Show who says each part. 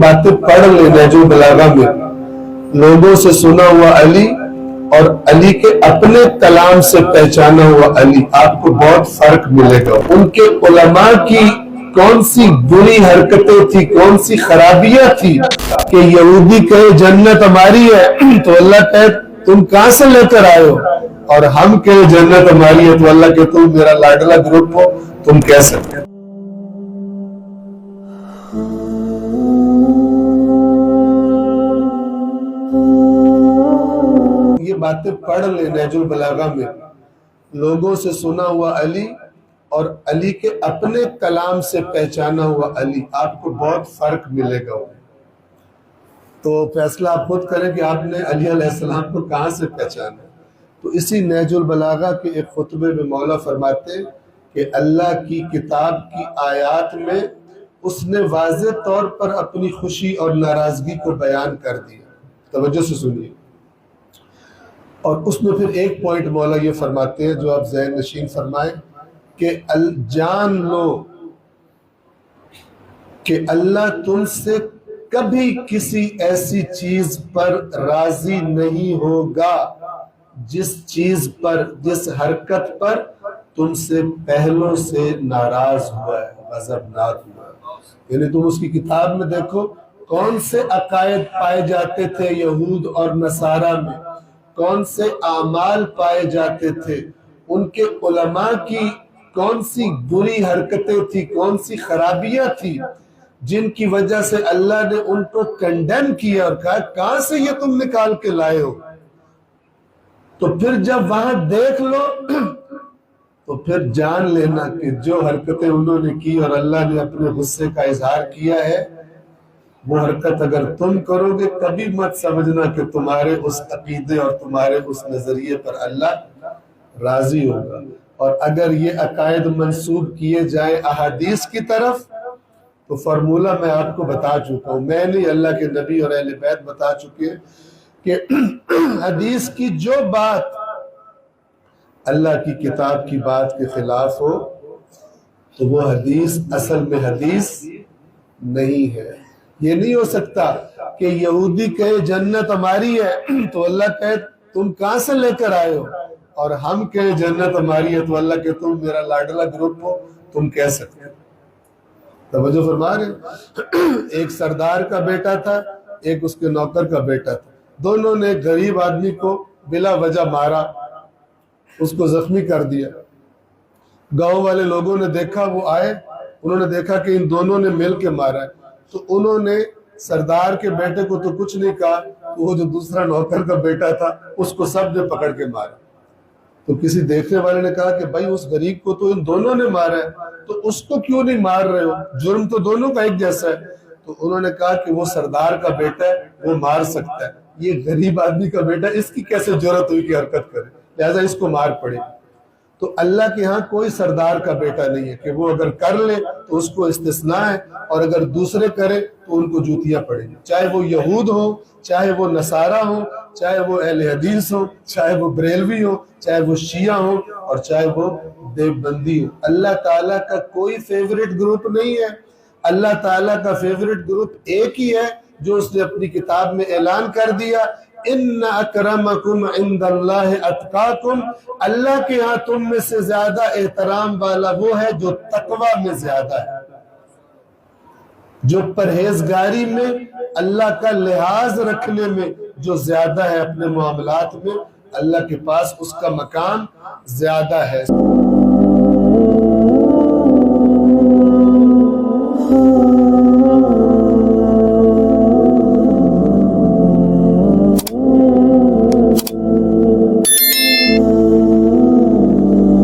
Speaker 1: باتیں پڑھ لیں نہج البلاغہ میں، لوگوں سے سنا ہوا علی اور علی کے اپنے کلام سے پہچانا ہوا علی، آپ کو بہت فرق ملے گا۔ ان کے علماء کی کون سی بری حرکتیں تھی، کون سی خرابیاں تھی کہ یہودی کہے جنت ہماری ہے تو اللہ کہے تم کہاں سے لے کر آئے ہو، اور ہم کہے جنت ہماری ہے تو اللہ کہ تم میرا لاڈلا گروپ ہو، تم کہہ سکتے۔ یہ باتیں پڑھ لیں نہج البلاغہ میں، لوگوں سے سنا ہوا علی اور علی کے اپنے کلام سے پہچانا ہوا علی، آپ کو بہت فرق ملے گا۔ تو فیصلہ آپ خود کریں کہ آپ نے علی علیہ السلام کو کہاں سے پہچانا۔ تو اسی نہج البلاغہ کے ایک خطبے میں مولا فرماتے کہ اللہ کی کتاب کی آیات میں اس نے واضح طور پر اپنی خوشی اور ناراضگی کو بیان کر دیا۔ توجہ سے سنیے، اور اس میں پھر ایک پوائنٹ مولا یہ فرماتے ہیں جو آپ ذہن نشین فرمائیں کہ جان لو کہ اللہ تم سے کبھی کسی ایسی چیز پر راضی نہیں ہوگا جس چیز پر، جس حرکت پر تم سے پہلوں سے ناراض ہوا ہے، غضبناک ہوا ہے۔ یعنی تم اس کی کتاب میں دیکھو کون سے عقائد پائے جاتے تھے یہود اور نصارہ میں، کون سے اعمال پائے جاتے تھے، ان کے علماء کی کون سی بری حرکتیں تھی، کون سی خرابیاں تھی جن کی وجہ سے اللہ نے ان کو کنڈیم کیا اور کہا کہاں سے یہ تم نکال کے لائے ہو۔ تو پھر جب وہاں دیکھ لو تو پھر جان لینا کہ جو حرکتیں انہوں نے کی اور اللہ نے اپنے غصے کا اظہار کیا ہے، وہ حرکت اگر تم کرو گے کبھی مت سمجھنا کہ تمہارے اس عقیدے اور تمہارے اس نظریے پر اللہ راضی ہوگا۔ اور اگر یہ عقائد منسوب کیے جائیں احادیث کی طرف تو فارمولہ میں آپ کو بتا چکا ہوں، میں نہیں اللہ کے نبی اور اہل بیت بتا چکے کہ حدیث کی جو بات اللہ کی کتاب کی بات کے خلاف ہو تو وہ حدیث اصل میں حدیث نہیں ہے۔ یہ نہیں ہو سکتا کہ یہودی کہے جنت ہماری ہے تو اللہ کہے تم کہاں سے لے کر آئے ہو، اور ہم کہے جنت ہماری ہے تو اللہ کہ تم میرا لاڈلا گروپ ہو، تم کہہ سکتے۔ توجہ فرما رہے؟ ایک سردار کا بیٹا تھا، ایک اس کے نوکر کا بیٹا تھا، دونوں نے غریب آدمی کو بلا وجہ مارا، اس کو زخمی کر دیا۔ گاؤں والے لوگوں نے دیکھا، وہ آئے، انہوں نے دیکھا کہ ان دونوں نے مل کے مارا ہے، تو انہوں نے سردار کے بیٹے کو تو کچھ نہیں کہا، وہ جو دوسرا نوکر کا بیٹا تھا اس کو سب نے پکڑ کے مارا۔ تو کسی دیکھنے والے نے کہا کہ بھائی اس غریب کو تو ان دونوں نے مارا ہے تو اس کو کیوں نہیں مار رہے ہو، جرم تو دونوں کا ایک جیسا ہے۔ تو انہوں نے کہا کہ وہ سردار کا بیٹا ہے، وہ مار سکتا ہے، یہ غریب آدمی کا بیٹا ہے، اس کی کیسے جرأت ہوئی کہ حرکت کرے، لہذا اس کو مار پڑے۔ تو اللہ کے ہاں کوئی سردار کا بیٹا نہیں ہے کہ وہ اگر کر لے تو اس کو استثناء ہے، اور اگر دوسرے کرے تو ان کو جوتیاں پڑیں گی، چاہے وہ یہود ہوں، چاہے وہ نصارہ ہوں، چاہے وہ اہل حدیث ہوں، چاہے وہ بریلوی ہوں، چاہے وہ شیعہ ہوں، اور چاہے وہ دیوبندی ہوں۔ اللہ تعالیٰ کا کوئی فیورٹ گروپ نہیں ہے، اللہ تعالیٰ کا فیورٹ گروپ ایک ہی ہے جو اس نے اپنی کتاب میں اعلان کر دیا، ان اکرمکم عند اللہ اتقاکم، اللہ کے ہاں تم میں سے زیادہ احترام والا وہ ہے جو تقوی میں زیادہ ہے، جو پرہیزگاری میں، اللہ کا لحاظ رکھنے میں جو زیادہ ہے، اپنے معاملات میں اللہ کے پاس اس کا مقام زیادہ ہے۔